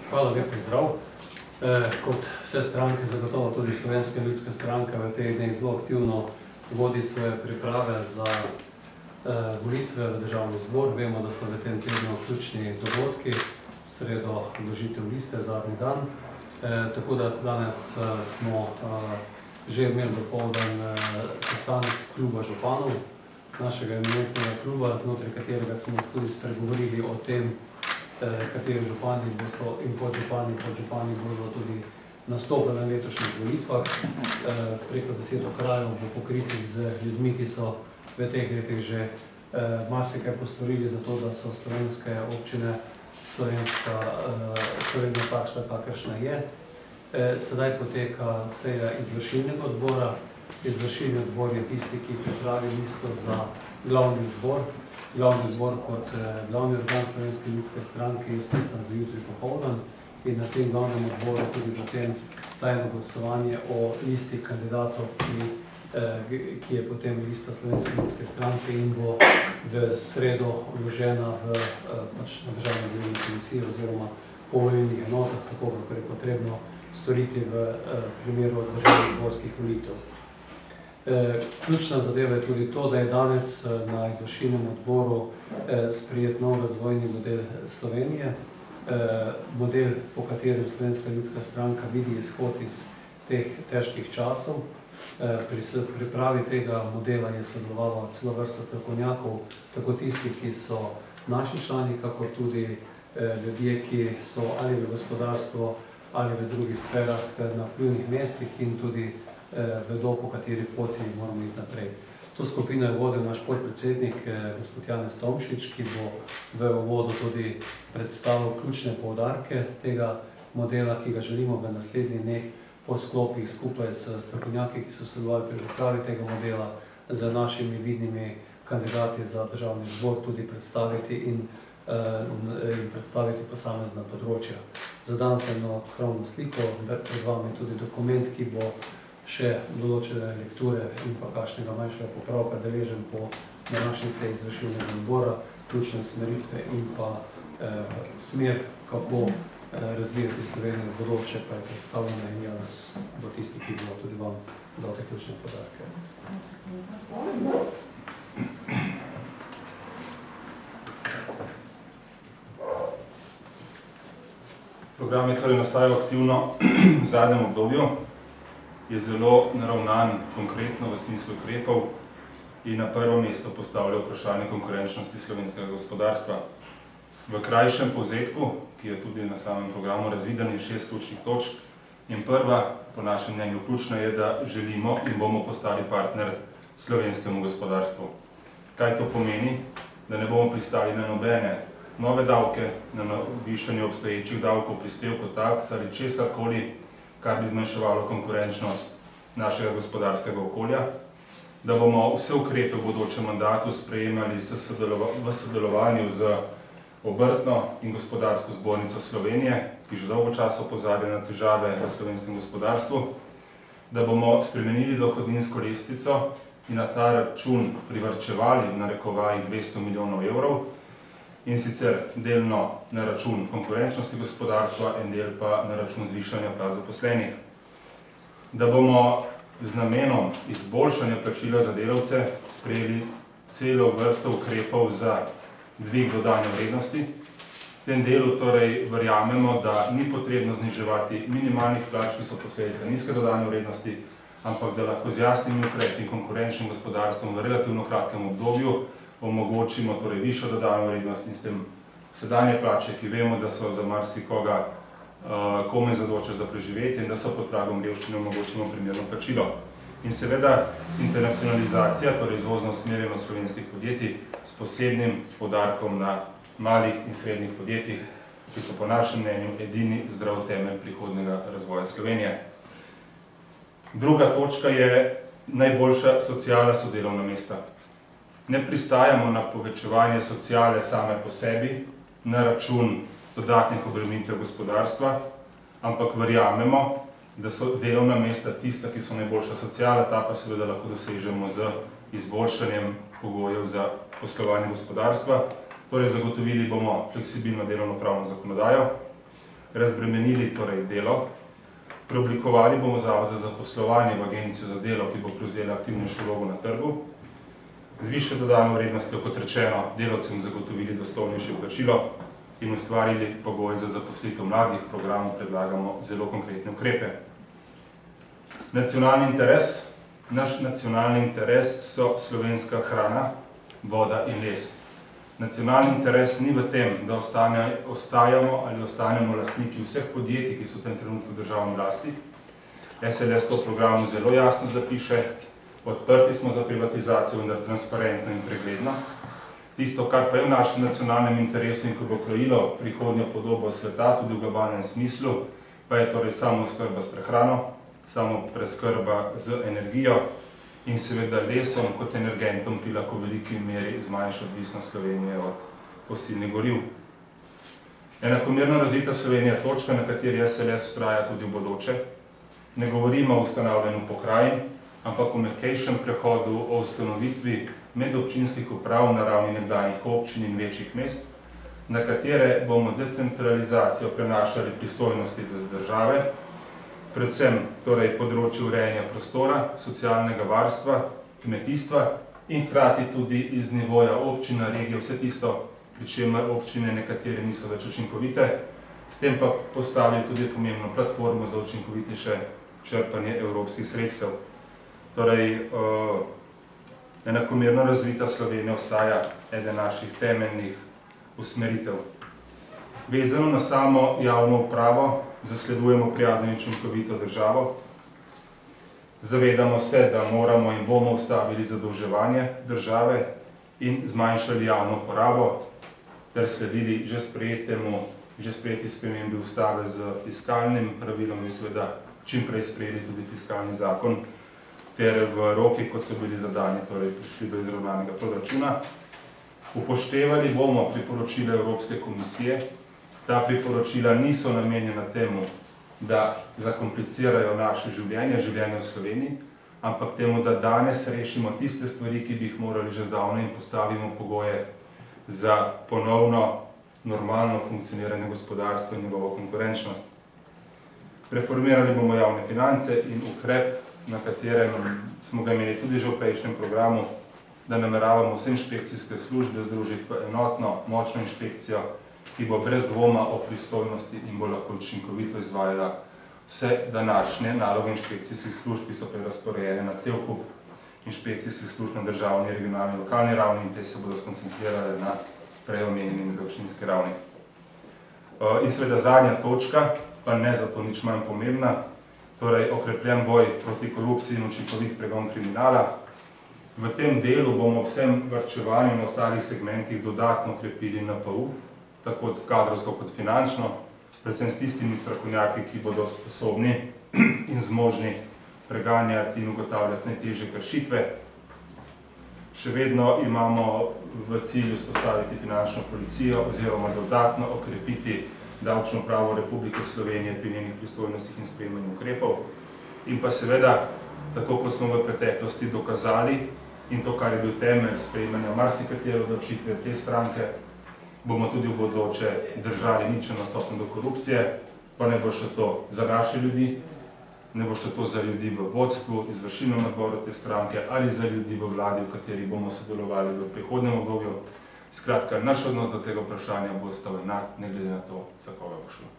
Hvala, lep pozdrav. Kot vse stranke, zagotovo tudi Slovenska ljudska stranka v teh dneh zelo aktivno vodi svoje priprave za volitve v državni zbor. Vemo, da so v tem tednu ključni dogodki, v sredo vložitev liste, zadnji dan. Tako da danes smo že imeli dopoldan sestanek kluba županov, našega eminentnega kluba, znotraj katerega smo tudi spregovorili o tem, kateri župani in podžupani bodo tudi nastopili na letošnjih volitvah. Preko 10 okrajev bo pokritih z ljudmi, ki so v teh letih že marsikaj postorili za to, da so slovenske občine Slovenija takšna, kakršna je. Sedaj poteka seja izvršilnega odbora. Izvršilni odbor je tisti, ki pripravi listo za glavni odbor. Glavni odbor kot glavni organ Slovenske ljudske stranke je sklican za jutri popoldan in na tem glavnem odboru tudi potem tajno glasovanje o listi kandidatov, ki je potem lista Slovenske ljudske stranke in bo v sredo vložena na Državno volilno komisijo oziroma po volilnih enotah, tako kakor je potrebno storiti v primeru državnih zborskih volitev. Ključna zadeva je tudi to, da je danes na izvršilnem odboru sprejet nov razvojni model Slovenije. Model, po katerem Slovenska ljudska stranka vidi izhod iz teh težkih časov. Pri pripravi tega modela je sodelovala celo vrsta strokovnjakov, tako tisti, ki so naši člani, kako tudi ljudje, ki so ali v gospodarstvu ali v drugih sferah na vplivnih mestih in tudi vedo, po kateri poti moramo iti naprej. To skupino je vodil naš podpredsednik, gospod Janez Tomšič, ki bo v uvodu tudi predstavil ključne poudarke tega modela, ki ga želimo v naslednjih dneh po sklopih skupaj s strokovnjaki, ki so sodelovali pri pripravi tega modela, z našimi vidnimi kandidati za državni zbor tudi predstaviti in predstaviti posamezna področja. Za danes eno krovno sliko, pred vami tudi dokument, ki bo še določene lekture in pa kakšnega manjšega popravka deležen po današnji seji izvršilnega odbora, ključne smeritve in pa smer, kako razvijati Slovenijo v bodoče, pa je predstavljena in jaz bo tisti, ki bo tudi vam dal te ključne podatke. Program je torej nastajal aktivno v zadnjem obdobju, je zelo naravnan konkretno v smislu ukrepov in na prvo mesto postavlja vprašanje konkurenčnosti slovenskega gospodarstva. V krajšem povzetku, ki je tudi na samem programu razviden, je 6 ključnih točk in prva, po našem mnenju ključna, je, da želimo in bomo postali partner slovenskemu gospodarstvu. Kaj to pomeni? Da ne bomo pristali na nobene nove davke, na višanje obstoječih davkov, prispevkov, taks ali česarkoli, kar bi zmanjševalo konkurenčnost našega gospodarskega okolja, da bomo vse ukrepe v bodočem mandatu sprejemali v sodelovanju z Obrtno in gospodarsko zbornico Slovenije, ki že dolgo časa opozarja na težave v slovenskem gospodarstvu, da bomo spremenili dohodninsko lestvico in na ta račun privarčevali v narekovaji 200 milijonov evrov, in sicer delno na račun konkurenčnosti gospodarstva in del pa na račun zvišanja plač zaposlenih. Da bomo z namenom izboljšanja plačila za delavce sprejeli celo vrsto ukrepov za dvig dodane vrednosti. V tem delu torej verjamemo, da ni potrebno zniževati minimalnih plač, ki so posledica nizke dodane vrednosti, ampak da lahko z jasnimi ukrepi in konkurenčnim gospodarstvom v relativno kratkem obdobju omogočimo torej višjo dodano vrednost in s tem sedanje plače, ki vemo, da so za marsikoga komaj zadošča za preživetje in da so pod pragom revščine, omogočimo primerno plačilo. In seveda internacionalizacija, torej izvozno usmerjenost slovenskih podjetij s posebnim poudarkom na malih in srednjih podjetjih, ki so po našem mnenju edini zdrav temelj prihodnjega razvoja Slovenije. Druga točka je najboljša sociala so delovna mesta. Ne pristajamo na povečevanje sociale same po sebi, na račun dodatnih obremenitev gospodarstva, ampak verjamemo, da so delovna mesta tista, ki so najboljša sociala, ta pa seveda lahko dosežemo z izboljšanjem pogojev za poslovanje gospodarstva. Torej zagotovili bomo fleksibilno delovno pravno zakonodajo, razbremenili torej delo, preoblikovali bomo Zavod za zaposlovanje v Agencijo za delo, ki bo prevzela aktivnejšo vlogo na trgu, z višjo dodano vrednostjo, kot rečeno, delavcem zagotovili dostojnejše plačilo in ustvarili pogoje za zaposlitev mladih. V programu predlagamo zelo konkretne ukrepe. Nacionalni interes. Naš nacionalni interes so slovenska hrana, voda in les. Nacionalni interes ni v tem, da ostajamo ali ostanemo lastniki vseh podjetij, ki so v tem trenutku v državni lasti. SLS to programu zelo jasno zapiše, odprti smo za privatizacijo, vendar transparentno in pregledno. Tisto, kar pa je v našem nacionalnem interesu in ko bo krojilo prihodnjo podobo sveta, tudi v globalnem smislu, pa je torej samooskrba s prehrano, samopreskrba z energijo in seveda lesom kot energentom, ki lahko v veliki meri zmanjša odvisnost Slovenije od fosilnih goriv. Enakomerno razvita Slovenija je točka, na kateri SLS vztraja tudi v bodoče. Ne govorimo o ustanavljanju pokrajin, ampak o mehkejšem prehodu, o ustanovitvi medobčinskih uprav na ravni nekdanjih občin in večjih mest, na katere bomo z decentralizacijo prenašali pristojnosti z države, predvsem torej področje urejanja prostora, socialnega varstva, kmetijstva in hkrati tudi iz nivoja občina, regije, vse tisto, pri čemer občine nekatere niso več učinkovite, s tem pa postavili tudi pomembno platformo za učinkovitejše črpanje evropskih sredstev. Torej, enakomerno razvita Slovenija ostaja eden naših temeljnih usmeritev. Vezano na samo javno upravo, zasledujemo prijazno in učinkovito državo. Zavedamo se, da moramo in bomo ustavili zadolževanje države in zmanjšali javno porabo, ter sledili že sprejeti spremembi ustave z fiskalnim pravilom in seveda čim prej sprejeli tudi fiskalni zakon, ter v roki, kot so bili zadani, torej prišli do izravnanega proračuna. Upoštevali bomo priporočila Evropske komisije. Ta priporočila niso namenjena temu, da zakomplicirajo naše življenje v Sloveniji, ampak temu, da danes rešimo tiste stvari, ki bi jih morali že zdavnaj in postavimo pogoje za ponovno normalno funkcioniranje gospodarstva in njegovo konkurenčnost. Reformirali bomo javne finance in ukrep, na katerem smo ga imeli tudi že v prejšnjem programu, da nameravamo vse inšpekcijske službe združiti v enotno, močno inšpekcijo, ki bo brez dvoma o pristojnosti in bo lahko učinkovito izvajala vse današnje naloge inšpekcijskih služb, ki so prerazporejene na cel kup inšpekcijskih služb na državni, regionalni, lokalni ravni in te se bodo skoncentrirale na prej omenjeni medobčinski ravni. In seveda zadnja točka, pa ne zato nič manj pomembna, torej okrepljen boj proti korupciji in učinkovit pregon kriminala. V tem delu bomo vsem varčevanju in ostalih segmentih dodatno krepili NPU, tako kadrovsko kot finančno, predvsem s tistimi strokovnjaki, ki bodo sposobni in zmožni preganjati in ugotavljati najtežje kršitve. Še vedno imamo v cilju vzpostaviti finančno policijo oziroma dodatno okrepiti davčno upravo Republike Slovenije pri njenih pristojnostih in sprejemanju ukrepov. In pa seveda, tako kot smo v preteklosti dokazali, in to, kar je bil temelj sprejemanja marsikatere odločitve te stranke, bomo tudi v bodoče držali ničelno stopnjo do korupcije, pa ne bo še to za naše ljudi, ne bo še to za ljudi v vodstvu, izvršilnem odboru te stranke ali za ljudi v vladi, v kateri bomo sodelovali v prihodnjem obdobju. Skratka, naš odnos do tega vprašanja bo ostal enak, ne glede na to, za koga bo šlo.